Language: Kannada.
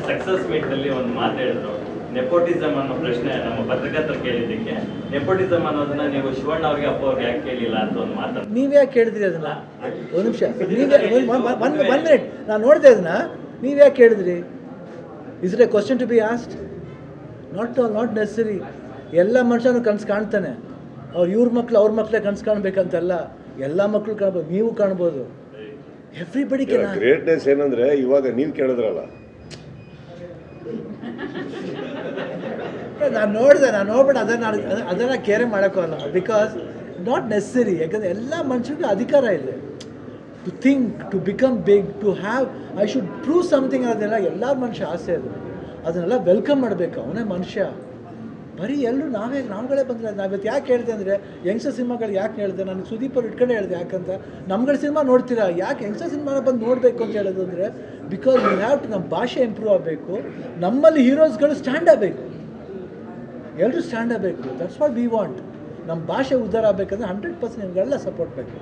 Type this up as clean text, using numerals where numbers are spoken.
ಸಕ್ಸಸ್ ಮೀಟ್ ಅಲ್ಲಿ ಒಂದು ಮಾತು ಹೇಳಿದ್ರು, ನೆಪೋಟಿಸಮ್ ಅನ್ನೋ ಪ್ರಶ್ನೆ ನಮ್ಮ ಪತ್ರಕರ್ತರು ಕೇಳಿದ್ದಕ್ಕೆ ನೆಪೋಟಿಸಮ್ ಅನ್ನೋದನ್ನ ನೀವು ಶಿವಣ್ಣ ಅವ್ರಿಗೆ ಅಪ್ಪ ಅವ್ರಿಗೆ ಯಾಕೆ ಕೇಳಿಲ್ಲ ಅಂತ ಒಂದು ಮಾತು. ನೀವೇ ಯಾಕೆ ಕೇಳಿದ್ರಿ ಅದನ್ನ? ಒಂದು ನಿಮಿಷ, ನೀವೇ ಒನ್ ಮಿನಿಟ್, ನಾನು ನೋಡಿದೆ ಅದನ್ನ. ನೀವೇ ಯಾಕೆ ಕೇಳಿದ್ರಿ? Is it a question to be asked? Not necessary. ಎಲ್ಲ ಮನುಷ್ಯನೂ ಕನಸು ಕಾಣ್ತಾನೆ. ಇವ್ರ ಮಕ್ಳು ಅವ್ರ ಮಕ್ಕಳೇ ಕನಸು ಕಾಣ್ಬೇಕಂತಲ್ಲ, ಎಲ್ಲ ಮಕ್ಕಳು ಕಾಣ್ಬೋದು, ನೀವು ಕಾಣ್ಬೋದು. Everybody can. ಗ್ರೇಟ್ನೆಸ್ ಏನಂದ್ರೆ ಇವಾಗ ನೀವು ಕೇಳಿದ್ರಲ್ಲ, ನಾನು ನೋಡ್ಬಿಟ್ಟು ಅದನ್ನು ಕೇರೆ ಮಾಡೋಕ್ಕಲ್ಲ. Because not ನೆಸರಿ. ಯಾಕಂದರೆ ಎಲ್ಲ ಮನುಷ್ಯರಿಗೂ ಅಧಿಕಾರ ಇದೆ to think, to become big, to have I should prove something. ಅದೆಲ್ಲ ಎಲ್ಲ ಮನುಷ್ಯ ಆಸೆ ಅದು. ಅದನ್ನೆಲ್ಲ ವೆಲ್ಕಮ್ ಮಾಡಬೇಕು. ಅವನೇ ಮನುಷ್ಯ. ಬರೀ ಎಲ್ಲರೂ ನಾವುಗಳೇ ಬಂದರೆ ನಾವಿವತ್ತು ಯಾಕೆ ಹೇಳಿದೆ ಅಂದರೆ, ಯಂಗ್ಸ್ಟರ್ ಸಿನಿಮಾಗಳು ಯಾಕೆ ಹೇಳಿದೆ, ನಾನು ಸುದೀಪ್ ಅವ್ರು ಇಟ್ಕೊಂಡೆ ಹೇಳಿದೆ. ಯಾಕಂತ ನಮ್ಗಳ ಸಿನಿಮಾ ನೋಡ್ತೀರಾ, ಯಾಕೆ ಯಂಗ್ಸ್ಟರ್ ಸಿನಿಮಾನ ಬಂದು ನೋಡಬೇಕು ಅಂತ ಹೇಳೋದು ಅಂದರೆ, ಬಿಕಾಸ್ ಯು ಹ್ಯಾವ್ ಟು, ನಮ್ಮ ಭಾಷೆ ಇಂಪ್ರೂವ್ ಆಗಬೇಕು, ನಮ್ಮಲ್ಲಿ ಹೀರೋಸ್ಗಳು ಸ್ಟ್ಯಾಂಡ್ ಆಗಬೇಕು, ಎಲ್ಲರೂ ಸ್ಟ್ಯಾಂಡ್ ಆಗಬೇಕು. That's what we want. ನಮ್ಮ ಭಾಷೆ ಉದ್ಧಾರ ಆಗಬೇಕಂದ್ರೆ 100% ನಿಮಗೆಲ್ಲ ಸಪೋರ್ಟ್ ಬೇಕು.